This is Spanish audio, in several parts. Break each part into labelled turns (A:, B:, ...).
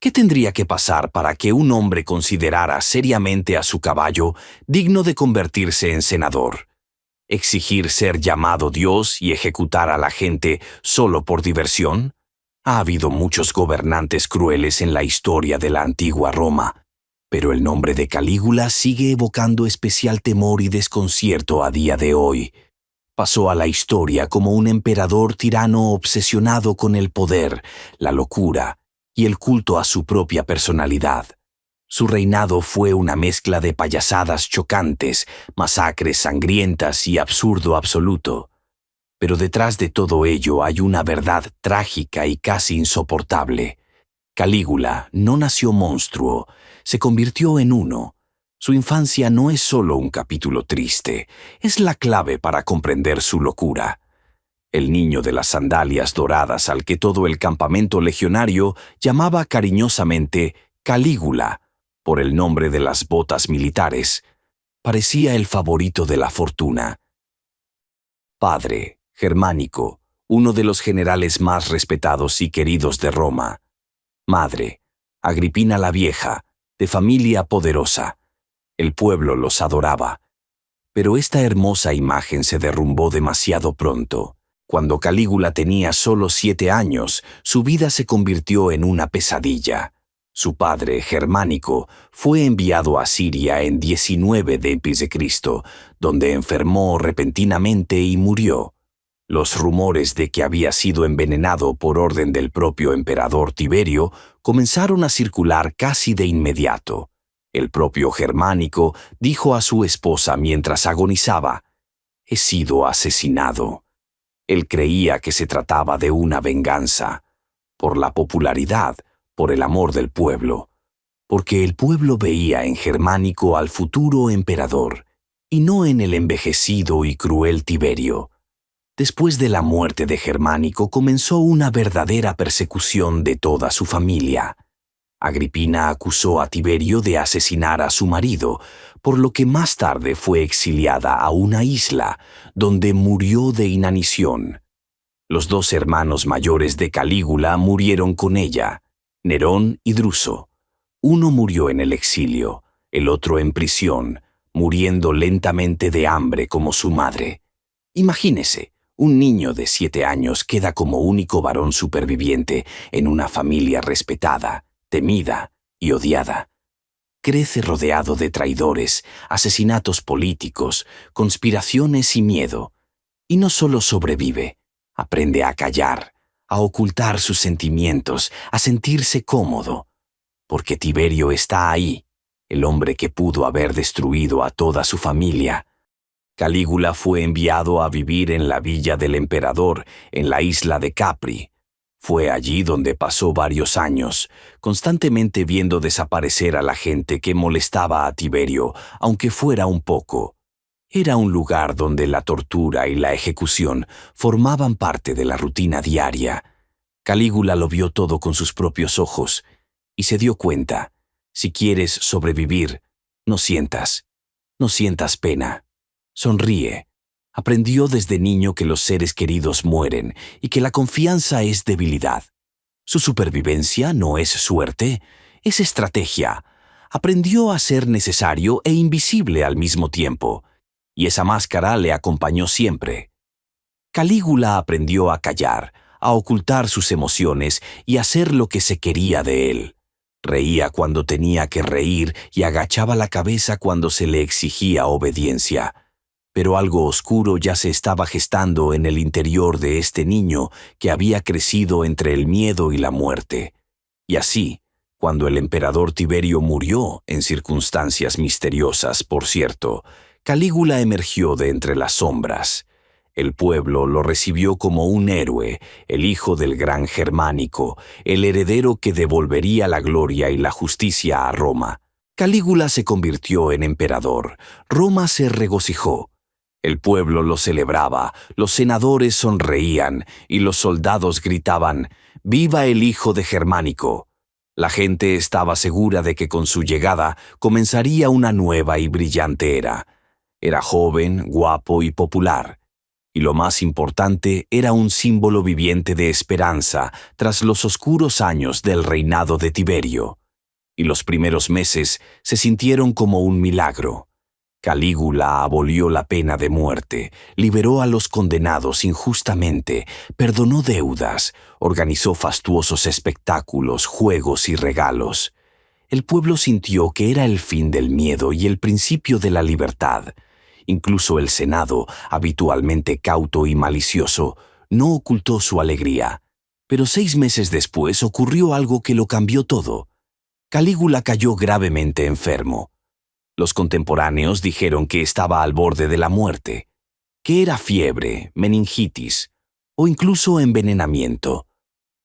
A: ¿Qué tendría que pasar para que un hombre considerara seriamente a su caballo digno de convertirse en senador? ¿Exigir ser llamado Dios y ejecutar a la gente solo por diversión? Ha habido muchos gobernantes crueles en la historia de la antigua Roma, pero el nombre de Calígula sigue evocando especial temor y desconcierto a día de hoy. Pasó a la historia como un emperador tirano obsesionado con el poder, la locura y el culto a su propia personalidad. Su reinado fue una mezcla de payasadas chocantes, masacres sangrientas y absurdo absoluto. Pero detrás de todo ello hay una verdad trágica y casi insoportable. Calígula no nació monstruo, se convirtió en uno. Su infancia no es solo un capítulo triste, es la clave para comprender su locura. El niño de las sandalias doradas al que todo el campamento legionario llamaba cariñosamente Calígula, por el nombre de las botas militares, parecía el favorito de la fortuna. Padre, Germánico, uno de los generales más respetados y queridos de Roma. Madre, Agripina la Vieja, de familia poderosa. El pueblo los adoraba. Pero esta hermosa imagen se derrumbó demasiado pronto. Cuando Calígula tenía solo 7 años, su vida se convirtió en una pesadilla. Su padre, Germánico, fue enviado a Siria en 19 d.C., donde enfermó repentinamente y murió. Los rumores de que había sido envenenado por orden del propio emperador Tiberio comenzaron a circular casi de inmediato. El propio Germánico dijo a su esposa mientras agonizaba: «He sido asesinado». Él creía que se trataba de una venganza, por la popularidad, por el amor del pueblo, porque el pueblo veía en Germánico al futuro emperador, y no en el envejecido y cruel Tiberio. Después de la muerte de Germánico comenzó una verdadera persecución de toda su familia. Agripina acusó a Tiberio de asesinar a su marido, por lo que más tarde fue exiliada a una isla, donde murió de inanición. Los 2 hermanos mayores de Calígula murieron con ella, Nerón y Druso. Uno murió en el exilio, el otro en prisión, muriendo lentamente de hambre como su madre. Imagínese, un niño de 7 años queda como único varón superviviente en una familia respetada, temida y odiada. Crece rodeado de traidores, asesinatos políticos, conspiraciones y miedo. Y no solo sobrevive, aprende a callar, a ocultar sus sentimientos, a sentirse cómodo. Porque Tiberio está ahí, el hombre que pudo haber destruido a toda su familia. Calígula fue enviado a vivir en la villa del emperador, en la isla de Capri. Fue allí donde pasó varios años, constantemente viendo desaparecer a la gente que molestaba a Tiberio, aunque fuera un poco. Era un lugar donde la tortura y la ejecución formaban parte de la rutina diaria. Calígula lo vio todo con sus propios ojos y se dio cuenta: si quieres sobrevivir, no sientas pena. Sonríe. Aprendió desde niño que los seres queridos mueren y que la confianza es debilidad. Su supervivencia no es suerte, es estrategia. Aprendió a ser necesario e invisible al mismo tiempo, y esa máscara le acompañó siempre. Calígula aprendió a callar, a ocultar sus emociones y a hacer lo que se quería de él. Reía cuando tenía que reír y agachaba la cabeza cuando se le exigía obediencia. Pero algo oscuro ya se estaba gestando en el interior de este niño que había crecido entre el miedo y la muerte. Y así, cuando el emperador Tiberio murió, en circunstancias misteriosas, por cierto, Calígula emergió de entre las sombras. El pueblo lo recibió como un héroe, el hijo del gran Germánico, el heredero que devolvería la gloria y la justicia a Roma. Calígula se convirtió en emperador. Roma se regocijó. El pueblo lo celebraba, los senadores sonreían y los soldados gritaban: «¡Viva el hijo de Germánico!». La gente estaba segura de que con su llegada comenzaría una nueva y brillante era. Era joven, guapo y popular. Y lo más importante, era un símbolo viviente de esperanza tras los oscuros años del reinado de Tiberio. Y los primeros meses se sintieron como un milagro. Calígula abolió la pena de muerte, liberó a los condenados injustamente, perdonó deudas, organizó fastuosos espectáculos, juegos y regalos. El pueblo sintió que era el fin del miedo y el principio de la libertad. Incluso el Senado, habitualmente cauto y malicioso, no ocultó su alegría. Pero 6 meses después ocurrió algo que lo cambió todo. Calígula cayó gravemente enfermo. Los contemporáneos dijeron que estaba al borde de la muerte, que era fiebre, meningitis o incluso envenenamiento.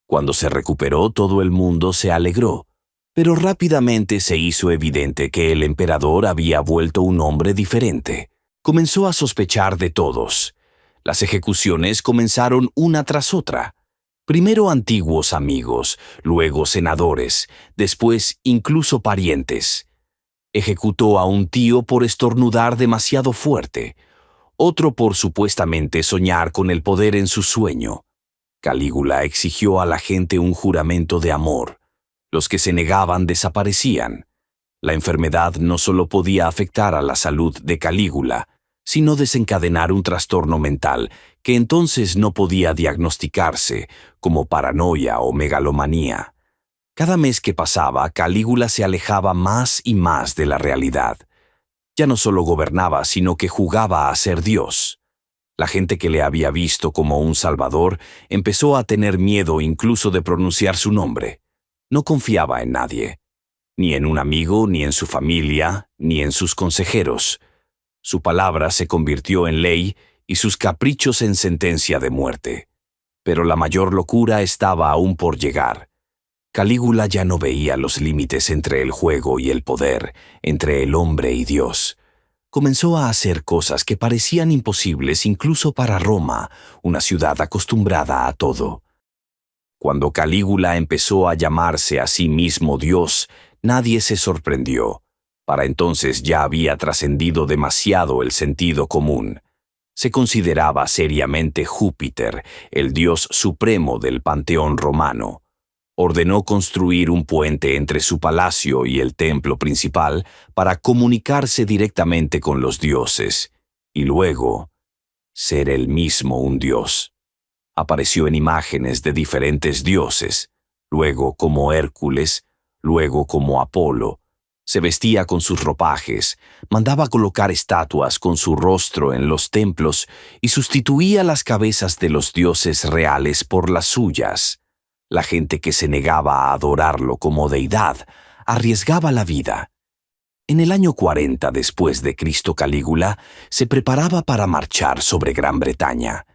A: Cuando se recuperó, todo el mundo se alegró, pero rápidamente se hizo evidente que el emperador había vuelto un hombre diferente. Comenzó a sospechar de todos. Las ejecuciones comenzaron una tras otra. Primero antiguos amigos, luego senadores, después incluso parientes. Ejecutó a un tío por estornudar demasiado fuerte, otro por supuestamente soñar con el poder en su sueño. Calígula exigió a la gente un juramento de amor. Los que se negaban desaparecían. La enfermedad no solo podía afectar a la salud de Calígula, sino desencadenar un trastorno mental que entonces no podía diagnosticarse, como paranoia o megalomanía. Cada mes que pasaba, Calígula se alejaba más y más de la realidad. Ya no solo gobernaba, sino que jugaba a ser Dios. La gente que le había visto como un salvador empezó a tener miedo incluso de pronunciar su nombre. No confiaba en nadie, ni en un amigo, ni en su familia, ni en sus consejeros. Su palabra se convirtió en ley y sus caprichos en sentencia de muerte. Pero la mayor locura estaba aún por llegar. Calígula ya no veía los límites entre el juego y el poder, entre el hombre y Dios. Comenzó a hacer cosas que parecían imposibles incluso para Roma, una ciudad acostumbrada a todo. Cuando Calígula empezó a llamarse a sí mismo Dios, nadie se sorprendió. Para entonces ya había trascendido demasiado el sentido común. Se consideraba seriamente Júpiter, el dios supremo del panteón romano. Ordenó construir un puente entre su palacio y el templo principal para comunicarse directamente con los dioses, y luego ser él mismo un dios. Apareció en imágenes de diferentes dioses, luego como Hércules, luego como Apolo. Se vestía con sus ropajes, mandaba colocar estatuas con su rostro en los templos y sustituía las cabezas de los dioses reales por las suyas. La gente que se negaba a adorarlo como deidad arriesgaba la vida. En el año 40 después de Cristo, Calígula se preparaba para marchar sobre Gran Bretaña.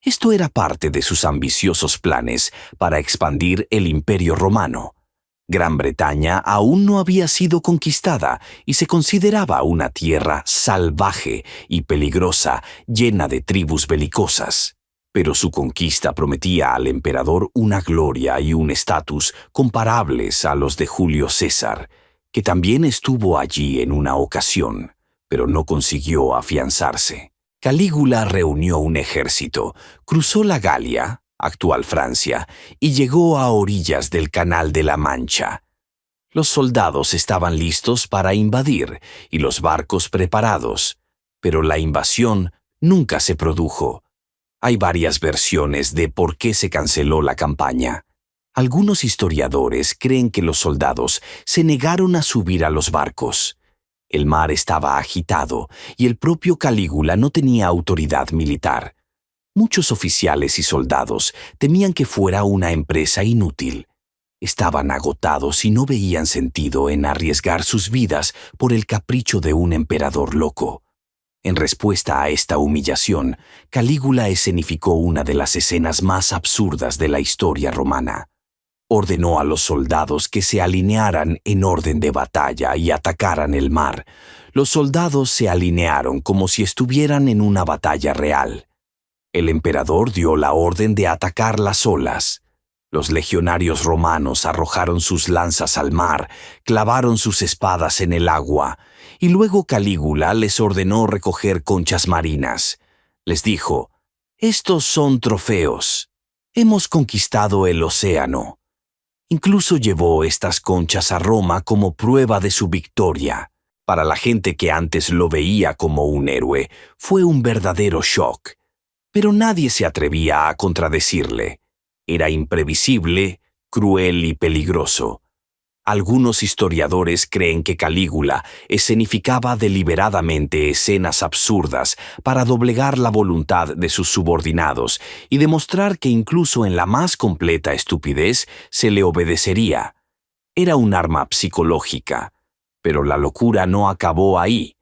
A: Esto era parte de sus ambiciosos planes para expandir el Imperio Romano. Gran Bretaña aún no había sido conquistada y se consideraba una tierra salvaje y peligrosa, llena de tribus belicosas. Pero su conquista prometía al emperador una gloria y un estatus comparables a los de Julio César, que también estuvo allí en una ocasión, pero no consiguió afianzarse. Calígula reunió un ejército, cruzó la Galia, actual Francia, y llegó a orillas del Canal de la Mancha. Los soldados estaban listos para invadir y los barcos preparados, pero la invasión nunca se produjo. Hay varias versiones de por qué se canceló la campaña. Algunos historiadores creen que los soldados se negaron a subir a los barcos. El mar estaba agitado y el propio Calígula no tenía autoridad militar. Muchos oficiales y soldados temían que fuera una empresa inútil. Estaban agotados y no veían sentido en arriesgar sus vidas por el capricho de un emperador loco. En respuesta a esta humillación, Calígula escenificó una de las escenas más absurdas de la historia romana. Ordenó a los soldados que se alinearan en orden de batalla y atacaran el mar. Los soldados se alinearon como si estuvieran en una batalla real. El emperador dio la orden de atacar las olas. Los legionarios romanos arrojaron sus lanzas al mar, clavaron sus espadas en el agua, y luego Calígula les ordenó recoger conchas marinas. Les dijo: Estos son trofeos. Hemos conquistado el océano. Incluso llevó estas conchas a Roma como prueba de su victoria. Para la gente que antes lo veía como un héroe, fue un verdadero shock. Pero nadie se atrevía a contradecirle. Era imprevisible, cruel y peligroso. Algunos historiadores creen que Calígula escenificaba deliberadamente escenas absurdas para doblegar la voluntad de sus subordinados y demostrar que incluso en la más completa estupidez se le obedecería. Era un arma psicológica, pero la locura no acabó ahí.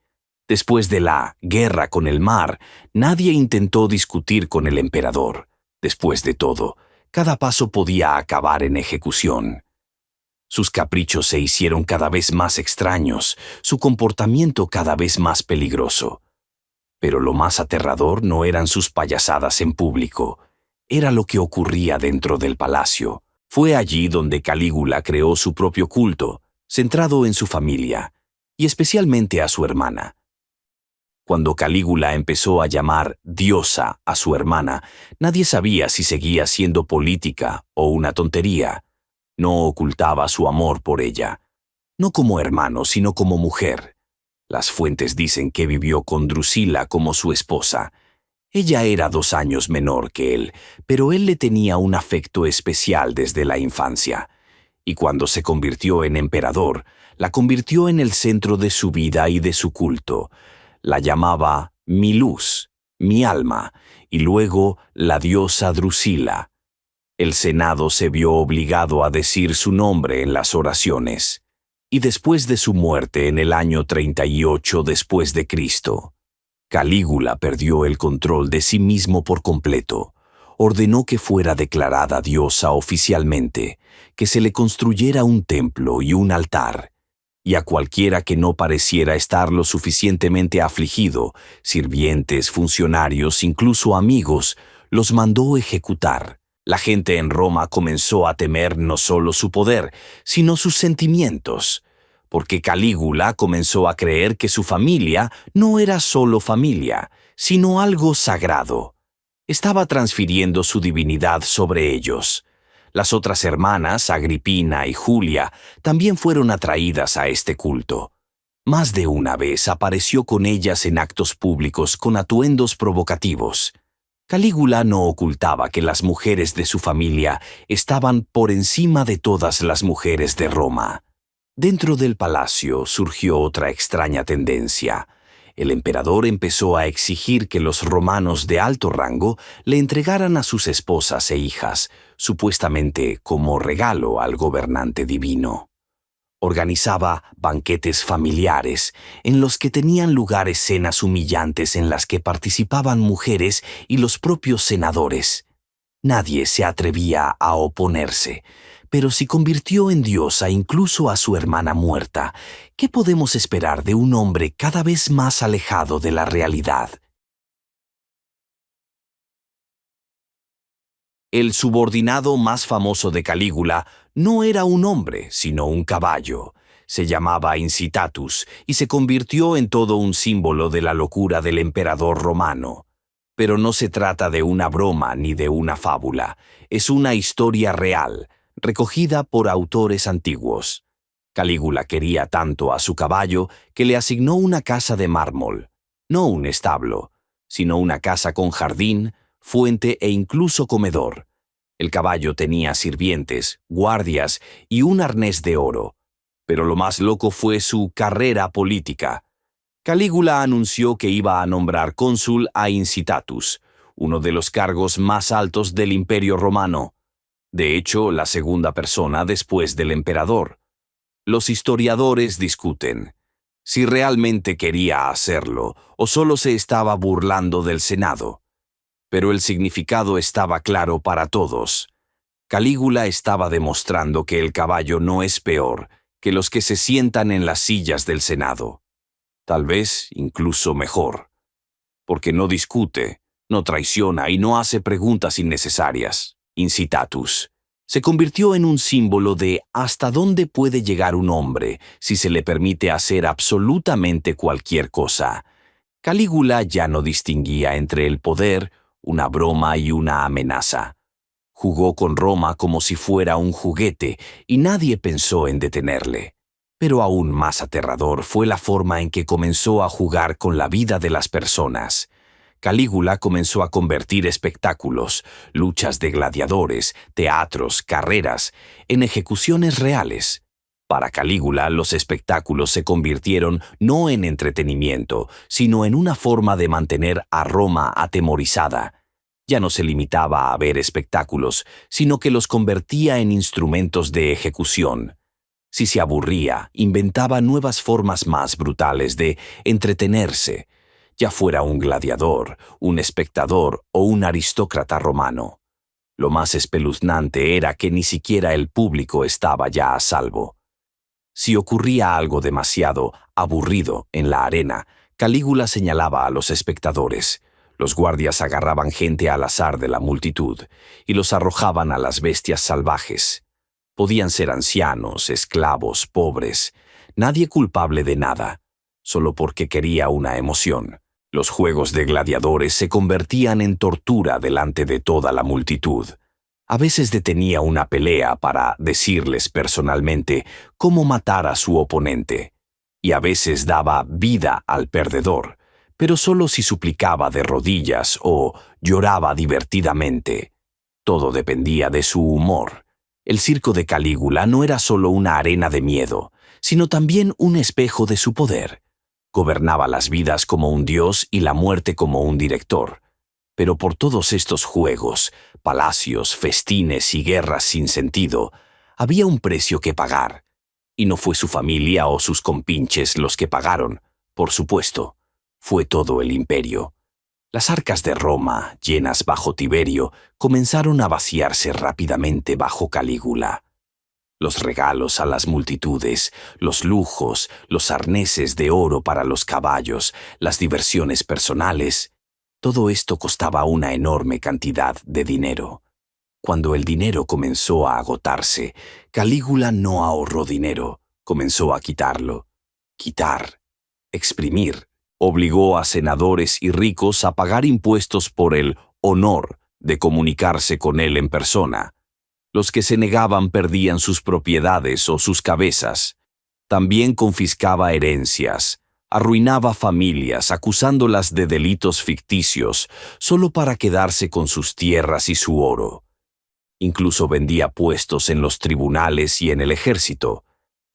A: Después de la guerra con el mar, nadie intentó discutir con el emperador. Después de todo, cada paso podía acabar en ejecución. Sus caprichos se hicieron cada vez más extraños, su comportamiento cada vez más peligroso. Pero lo más aterrador no eran sus payasadas en público, era lo que ocurría dentro del palacio. Fue allí donde Calígula creó su propio culto, centrado en su familia, y especialmente a su hermana. Cuando Calígula empezó a llamar diosa a su hermana, nadie sabía si seguía siendo política o una tontería. No ocultaba su amor por ella, no como hermano, sino como mujer. Las fuentes dicen que vivió con Drusila como su esposa. Ella era 2 años menor que él, pero él le tenía un afecto especial desde la infancia. Y cuando se convirtió en emperador, la convirtió en el centro de su vida y de su culto. La llamaba mi luz, mi alma, y luego la diosa Drusila. El Senado se vio obligado a decir su nombre en las oraciones. Y después de su muerte en el año 38 después de Cristo, Calígula perdió el control de sí mismo por completo. Ordenó que fuera declarada diosa oficialmente, que se le construyera un templo y un altar, y a cualquiera que no pareciera estar lo suficientemente afligido, sirvientes, funcionarios, incluso amigos, los mandó ejecutar. La gente en Roma comenzó a temer no solo su poder, sino sus sentimientos, porque Calígula comenzó a creer que su familia no era solo familia, sino algo sagrado. Estaba transfiriendo su divinidad sobre ellos. Las otras hermanas, Agripina y Julia, también fueron atraídas a este culto. Más de una vez apareció con ellas en actos públicos con atuendos provocativos. Calígula no ocultaba que las mujeres de su familia estaban por encima de todas las mujeres de Roma. Dentro del palacio surgió otra extraña tendencia. El emperador empezó a exigir que los romanos de alto rango le entregaran a sus esposas e hijas, supuestamente como regalo al gobernante divino. Organizaba banquetes familiares en los que tenían lugar escenas humillantes en las que participaban mujeres y los propios senadores. Nadie se atrevía a oponerse, pero si convirtió en diosa incluso a su hermana muerta, ¿qué podemos esperar de un hombre cada vez más alejado de la realidad? El subordinado más famoso de Calígula no era un hombre, sino un caballo. Se llamaba Incitatus y se convirtió en todo un símbolo de la locura del emperador romano. Pero no se trata de una broma ni de una fábula. Es una historia real, recogida por autores antiguos. Calígula quería tanto a su caballo que le asignó una casa de mármol, no un establo, sino una casa con jardín, fuente e incluso comedor. El caballo tenía sirvientes, guardias y un arnés de oro. Pero lo más loco fue su carrera política. Calígula anunció que iba a nombrar cónsul a Incitatus, uno de los cargos más altos del Imperio Romano. De hecho, la segunda persona después del emperador. Los historiadores discuten si realmente quería hacerlo o solo se estaba burlando del Senado. Pero el significado estaba claro para todos. Calígula estaba demostrando que el caballo no es peor que los que se sientan en las sillas del Senado. Tal vez incluso mejor, porque no discute, no traiciona y no hace preguntas innecesarias. Incitatus se convirtió en un símbolo de hasta dónde puede llegar un hombre si se le permite hacer absolutamente cualquier cosa. Calígula ya no distinguía entre el poder una broma y una amenaza. Jugó con Roma como si fuera un juguete y nadie pensó en detenerle. Pero aún más aterrador fue la forma en que comenzó a jugar con la vida de las personas. Calígula comenzó a convertir espectáculos, luchas de gladiadores, teatros, carreras, en ejecuciones reales. Para Calígula, los espectáculos se convirtieron no en entretenimiento, sino en una forma de mantener a Roma atemorizada. Ya no se limitaba a ver espectáculos, sino que los convertía en instrumentos de ejecución. Si se aburría, inventaba nuevas formas más brutales de entretenerse, ya fuera un gladiador, un espectador o un aristócrata romano. Lo más espeluznante era que ni siquiera el público estaba ya a salvo. Si ocurría algo demasiado aburrido en la arena, Calígula señalaba a los espectadores. Los guardias agarraban gente al azar de la multitud y los arrojaban a las bestias salvajes. Podían ser ancianos, esclavos, pobres, nadie culpable de nada, solo porque quería una emoción. Los juegos de gladiadores se convertían en tortura delante de toda la multitud. A veces detenía una pelea para decirles personalmente cómo matar a su oponente, y a veces daba vida al perdedor, pero solo si suplicaba de rodillas o lloraba divertidamente. Todo dependía de su humor. El circo de Calígula no era solo una arena de miedo, sino también un espejo de su poder. Gobernaba las vidas como un dios y la muerte como un director. Pero por todos estos juegos, palacios, festines y guerras sin sentido, había un precio que pagar. Y no fue su familia o sus compinches los que pagaron, por supuesto. Fue todo el imperio. Las arcas de Roma, llenas bajo Tiberio, comenzaron a vaciarse rápidamente bajo Calígula. Los regalos a las multitudes, los lujos, los arneses de oro para los caballos, las diversiones personales, todo esto costaba una enorme cantidad de dinero. Cuando el dinero comenzó a agotarse, Calígula no ahorró dinero, comenzó a quitarlo. Quitar, exprimir. Obligó a senadores y ricos a pagar impuestos por el honor de comunicarse con él en persona. Los que se negaban perdían sus propiedades o sus cabezas. También confiscaba herencias, arruinaba familias acusándolas de delitos ficticios solo para quedarse con sus tierras y su oro. Incluso vendía puestos en los tribunales y en el ejército.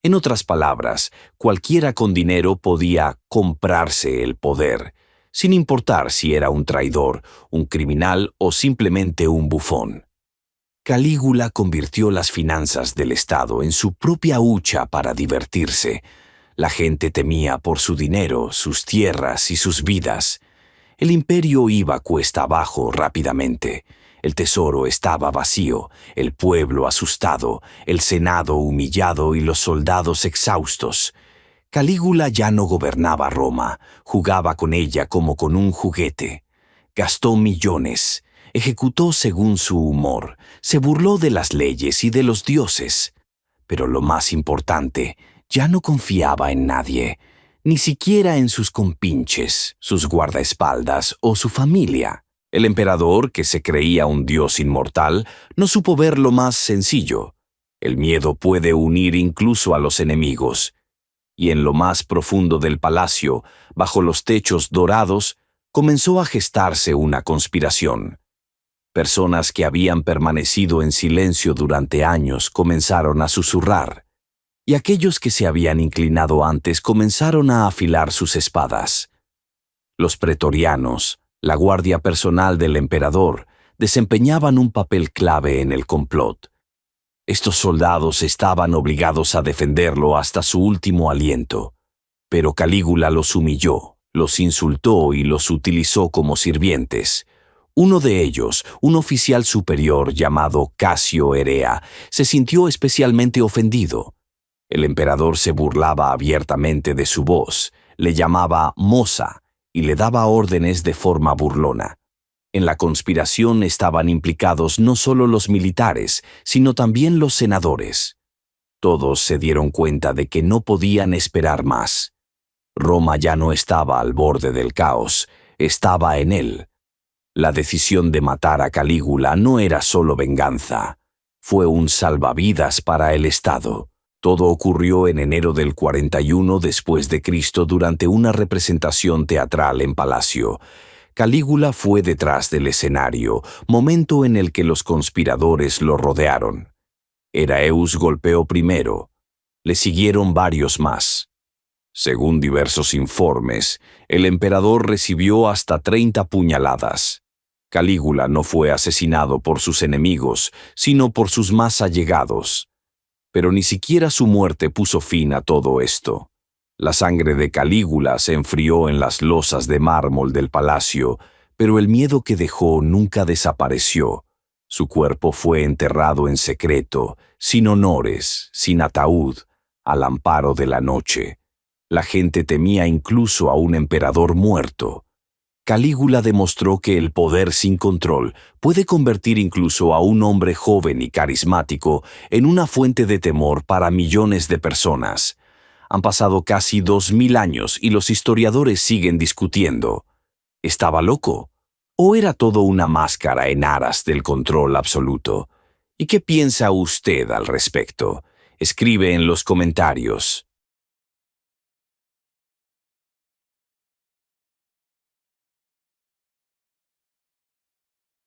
A: En otras palabras, cualquiera con dinero podía comprarse el poder, sin importar si era un traidor, un criminal o simplemente un bufón. Calígula convirtió las finanzas del Estado en su propia hucha para divertirse. La gente temía por su dinero, sus tierras y sus vidas. El imperio iba cuesta abajo rápidamente. El tesoro estaba vacío, el pueblo asustado, el senado humillado y los soldados exhaustos. Calígula ya no gobernaba Roma, jugaba con ella como con un juguete. Gastó millones, ejecutó según su humor, se burló de las leyes y de los dioses. Pero lo más importante, ya no confiaba en nadie, ni siquiera en sus compinches, sus guardaespaldas o su familia. El emperador, que se creía un dios inmortal, no supo ver lo más sencillo. El miedo puede unir incluso a los enemigos. Y en lo más profundo del palacio, bajo los techos dorados, comenzó a gestarse una conspiración. Personas que habían permanecido en silencio durante años comenzaron a susurrar, y aquellos que se habían inclinado antes comenzaron a afilar sus espadas. Los pretorianos, la guardia personal del emperador, desempeñaban un papel clave en el complot. Estos soldados estaban obligados a defenderlo hasta su último aliento, pero Calígula los humilló, los insultó y los utilizó como sirvientes. Uno de ellos, un oficial superior llamado Casio Herea, se sintió especialmente ofendido. El emperador se burlaba abiertamente de su voz, le llamaba moza y le daba órdenes de forma burlona. En la conspiración estaban implicados no solo los militares, sino también los senadores. Todos se dieron cuenta de que no podían esperar más. Roma ya no estaba al borde del caos, estaba en él. La decisión de matar a Calígula no era solo venganza, fue un salvavidas para el Estado. Todo ocurrió en enero del 41 después de Cristo durante una representación teatral en Palacio. Calígula fue detrás del escenario, momento en el que los conspiradores lo rodearon. Heraeus golpeó primero. Le siguieron varios más. Según diversos informes, el emperador recibió hasta 30 puñaladas. Calígula no fue asesinado por sus enemigos, sino por sus más allegados. Pero ni siquiera su muerte puso fin a todo esto. La sangre de Calígula se enfrió en las losas de mármol del palacio, pero el miedo que dejó nunca desapareció. Su cuerpo fue enterrado en secreto, sin honores, sin ataúd, al amparo de la noche. La gente temía incluso a un emperador muerto. Calígula demostró que el poder sin control puede convertir incluso a un hombre joven y carismático en una fuente de temor para millones de personas. Han pasado casi 2000 años y los historiadores siguen discutiendo. ¿Estaba loco? ¿O era todo una máscara en aras del control absoluto? ¿Y qué piensa usted al respecto? Escribe en los comentarios.